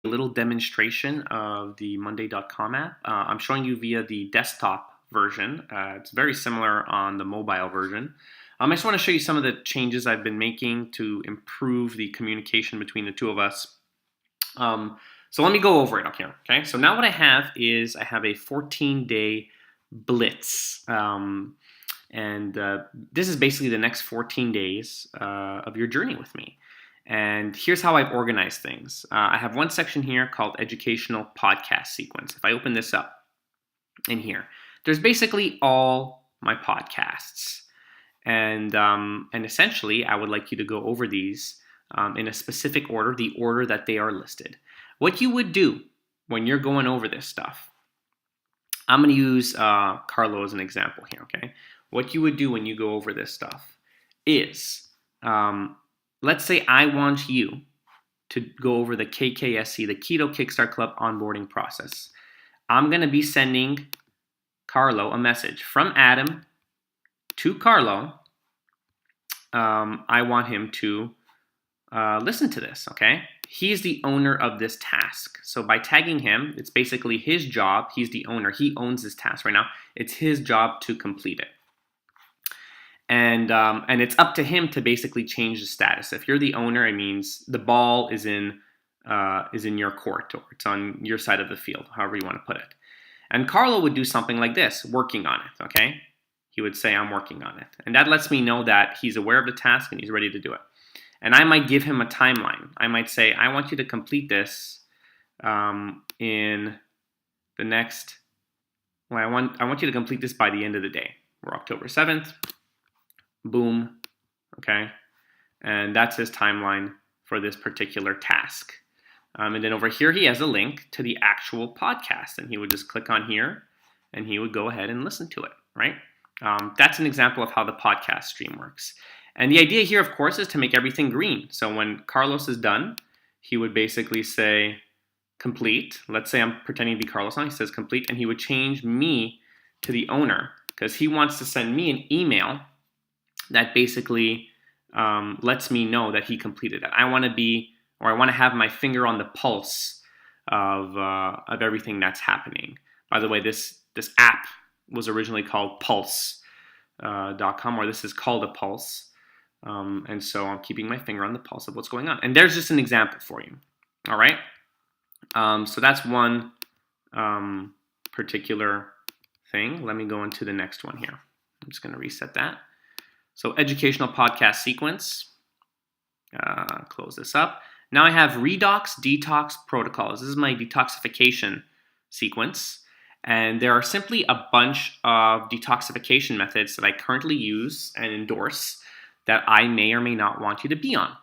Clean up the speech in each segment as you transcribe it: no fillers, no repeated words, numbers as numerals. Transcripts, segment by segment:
a little demonstration of the Monday.com app. I'm showing you via the desktop version. It's very similar on the mobile version. I just want to show you some of the changes I've been making to improve the communication between the two of us. So let me go over it up here. Okay, so now what I have is I have a 14-day blitz. This is basically the next 14 days of your journey with me. And here's how I've organized things. I have one section here called Educational Podcast Sequence. If I open this up in here, there's basically all my podcasts. And essentially, I would like you to go over these in a specific order, the order that they are listed. What you would do when you're going over this stuff, I'm going to use Carlo as an example here, okay? What you would do when you go over this stuff is, let's say I want you to go over the KKSC, the Keto Kickstart Club onboarding process. I'm going to be sending Carlo a message from Adam to Carlo. I want him to listen to this, okay? He's the owner of this task. So by tagging him, it's basically his job. He's the owner. He owns this task right now. It's his job to complete it. And it's up to him to basically change the status. If you're the owner, it means the ball is in your court, or it's on your side of the field, however you want to put it. And Carlo would do something like this, working on it, okay? He would say, I'm working on it. And that lets me know that he's aware of the task and he's ready to do it. And I might give him a timeline. I might say, I want you to complete this in the next, I want you to complete this by the end of the day. We're October 7th. Boom. Okay. And that's his timeline for this particular task. And then over here, he has a link to the actual podcast. And he would just click on here and he would go ahead and listen to it, right? That's an example of how the podcast stream works. And the idea here, of course, is to make everything green. So when Carlos is done, he would basically say complete. Let's say I'm pretending to be Carlos now. He says complete, and he would change me to the owner because he wants to send me an email that basically lets me know that he completed it. I want to have my finger on the pulse of everything that's happening. By the way, this app was originally called Pulse.com, or this is called a Pulse. And so I'm keeping my finger on the pulse of what's going on. And there's just an example for you. All right. So that's one particular thing. Let me go into the next one here. I'm just going to reset that. So educational podcast sequence. Close this up. Now I have Redox Detox Protocols. This is my detoxification sequence. And there are simply a bunch of detoxification methods that I currently use and endorse that I may or may not want you to be on.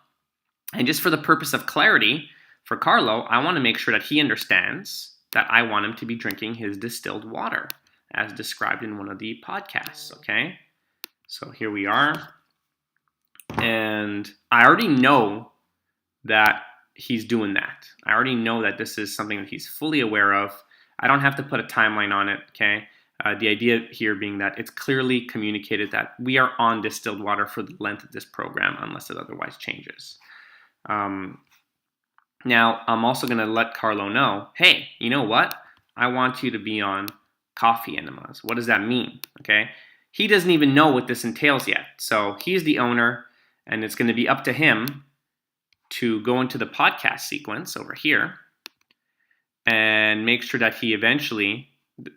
And just for the purpose of clarity, for Carlo, I want to make sure that he understands that I want him to be drinking his distilled water, as described in one of the podcasts, okay? So here we are. And I already know that he's doing that. I already know that this is something that he's fully aware of. I don't have to put a timeline on it, okay? The idea here being that it's clearly communicated that we are on distilled water for the length of this program unless it otherwise changes. Now, I'm also going to let Carlo know, hey, you know what? I want you to be on coffee enemas. What does that mean? Okay? He doesn't even know what this entails yet. So he's the owner, and it's going to be up to him to go into the podcast sequence over here and make sure that he eventually,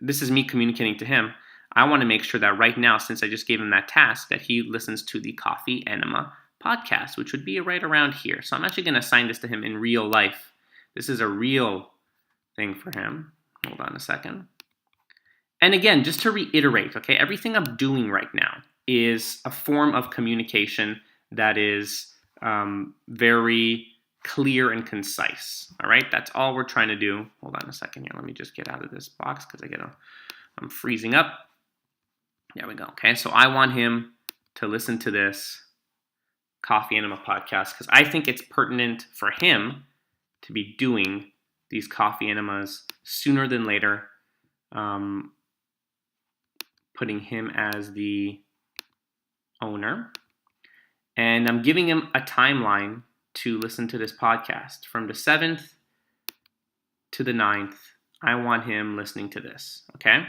this is me communicating to him, I want to make sure that right now, since I just gave him that task, that he listens to the Coffee Enema podcast, which would be right around here. So I'm actually going to assign this to him in real life. This is a real thing for him. Hold on a second. And again, just to reiterate, okay, everything I'm doing right now is a form of communication that is very clear and concise. All right, that's all we're trying to do. Hold on a second here. Let me just get out of this box because I'm freezing up. There we go. Okay, so I want him to listen to this Coffee Enema podcast because I think it's pertinent for him to be doing these coffee enemas sooner than later, putting him as the owner. And I'm giving him a timeline to listen to this podcast from the 7th to the 9th, I want him listening to this, okay?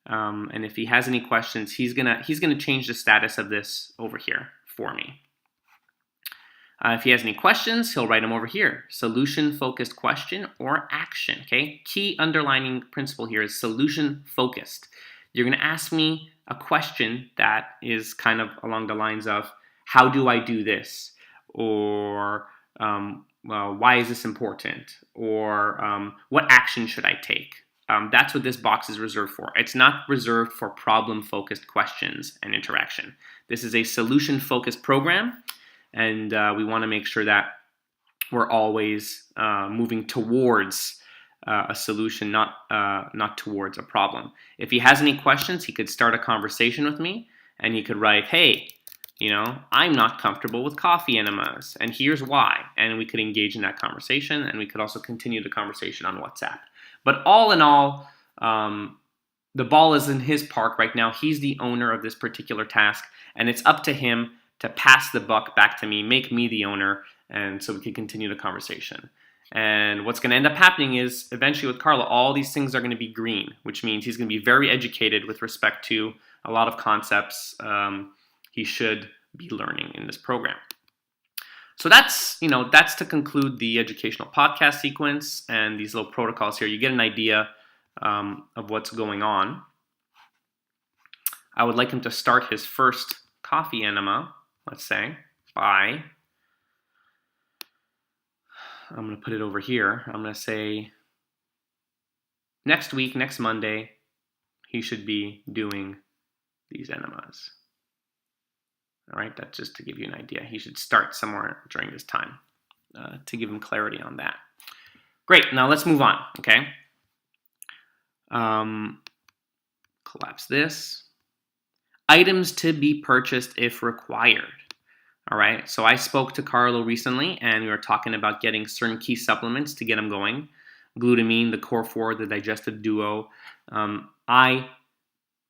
And if he has any questions, he's gonna change the status of this over here for me. If he has any questions, he'll write them over here. Solution-focused question or action, okay? Key underlining principle here is solution-focused. You're going to ask me a question that is kind of along the lines of, how do I do this? Or why is this important? Or what action should I take? That's what this box is reserved for. It's not reserved for problem-focused questions and interaction. This is a solution-focused program, and we want to make sure that we're always moving towards a solution, not towards a problem. If he has any questions, he could start a conversation with me, and he could write, hey, I'm not comfortable with coffee enemas, and here's why. And we could engage in that conversation, and we could also continue the conversation on WhatsApp. But all in all, the ball is in his park right now. He's the owner of this particular task, and it's up to him to pass the buck back to me, make me the owner, and so we can continue the conversation. And what's going to end up happening is, eventually with Carlo, all these things are going to be green, which means he's going to be very educated with respect to a lot of concepts he should be learning in this program. So that's to conclude the educational podcast sequence and these little protocols here. You get an idea of what's going on. I would like him to start his first coffee enema, let's say, by, I'm going to put it over here. I'm going to say next week, next Monday, he should be doing these enemas. All right, that's just to give you an idea. He should start somewhere during this time to give him clarity on that. Great, now let's move on, okay? Collapse this. Items to be purchased if required. All right, so I spoke to Carlo recently, and we were talking about getting certain key supplements to get him going. Glutamine, the Core 4, the Digestive Duo. I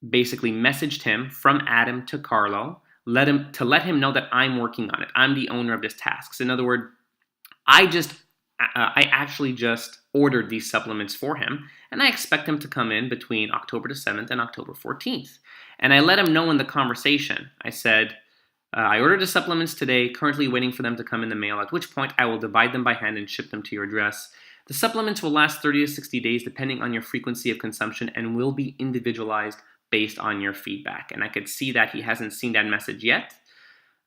basically messaged him from Adam to Carlo, let him know that I'm working on it. I'm the owner of this task. So in other words, I actually just ordered these supplements for him, and I expect him to come in between October the 7th and October 14th. And I let him know in the conversation. I said, I ordered the supplements today, currently waiting for them to come in the mail, at which point I will divide them by hand and ship them to your address. The supplements will last 30 to 60 days depending on your frequency of consumption and will be individualized based on your feedback. And I could see that he hasn't seen that message yet,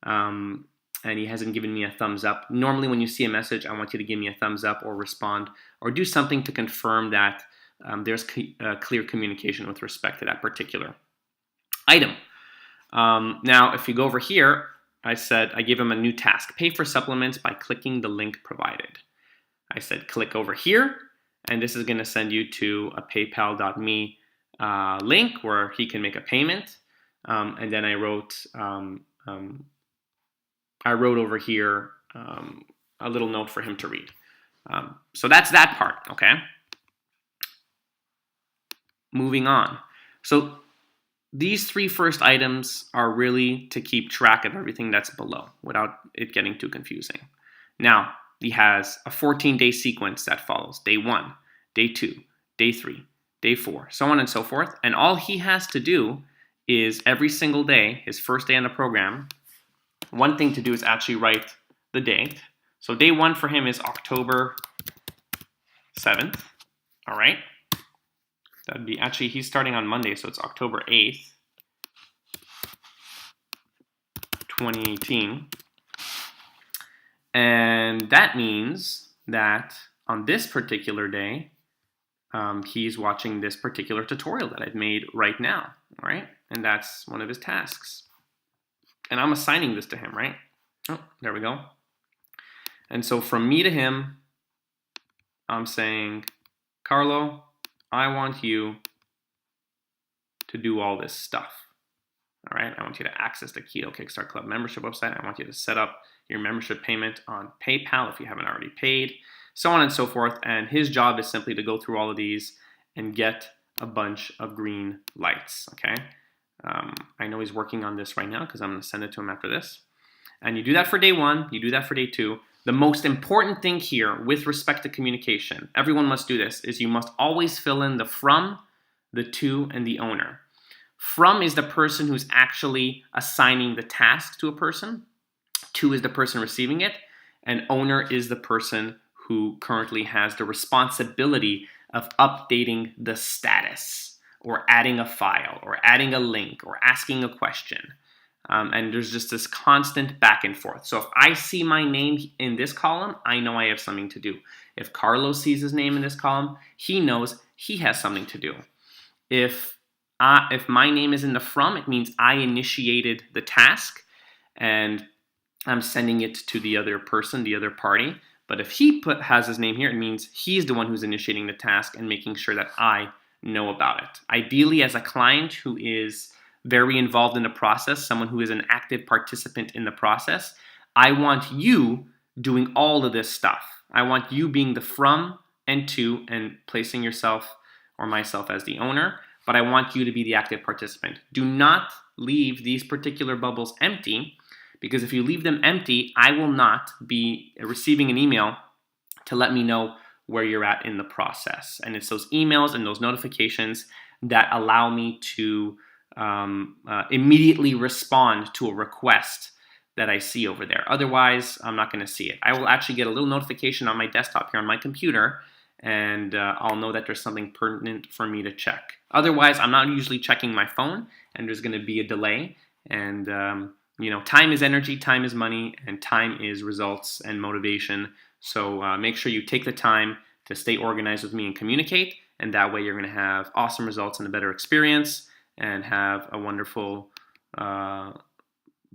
and he hasn't given me a thumbs up. Normally when you see a message, I want you to give me a thumbs up or respond or do something to confirm that there's clear communication with respect to that particular item. Now, if you go over here, I gave him a new task. Pay for supplements by clicking the link provided. I said, click over here, and this is going to send you to a paypal.me link where he can make a payment. And then I wrote over here a little note for him to read. So that's that part, okay? Moving on. So these three first items are really to keep track of everything that's below without it getting too confusing. Now, he has a 14-day sequence that follows. Day 1, day 2, day 3, day 4, so on and so forth. And all he has to do is every single day, his first day on the program, one thing to do is actually write the date. So day 1 for him is October 7th, all right? That'd be, actually, he's starting on Monday, so it's October 8th, 2018. And that means that on this particular day, he's watching this particular tutorial that I've made right now, all right? And that's one of his tasks. And I'm assigning this to him, right? Oh, there we go. And so from me to him, I'm saying, Carlo, I want you to do all this stuff, all right? I want you to access the Keto Kickstart Club membership website. I want you to set up your membership payment on PayPal if you haven't already paid, so on and so forth. And his job is simply to go through all of these and get a bunch of green lights, okay? I know he's working on this right now because I'm going to send it to him after this. And you do that for day 1, you do that for day 2. The most important thing here with respect to communication, everyone must do this, is you must always fill in the from, the to, and the owner. From is the person who's actually assigning the task to a person. To is the person receiving it. And owner is the person who currently has the responsibility of updating the status, or adding a file, or adding a link, or asking a question. And there's just this constant back and forth. So if I see my name in this column, I know I have something to do. If Carlos sees his name in this column, he knows he has something to do. If my name is in the from, it means I initiated the task and I'm sending it to the other person, the other party. But if he has his name here, it means he's the one who's initiating the task and making sure that I know about it. Ideally, as a client who is very involved in the process, someone who is an active participant in the process, I want you doing all of this stuff. I want you being the from and to and placing yourself or myself as the owner, but I want you to be the active participant. Do not leave these particular bubbles empty, because if you leave them empty, I will not be receiving an email to let me know where you're at in the process. And it's those emails and those notifications that allow me to immediately respond to a request that I see over there. Otherwise, I'm not going to see it. I will actually get a little notification on my desktop here on my computer, and I'll know that there's something pertinent for me to check. Otherwise, I'm not usually checking my phone, and there's going to be a delay. And time is energy, time is money, and time is results and motivation. So make sure you take the time to stay organized with me and communicate, and that way you're going to have awesome results and a better experience, and have a wonderful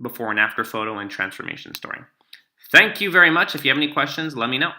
before and after photo and transformation story. Thank you very much. If you have any questions, let me know.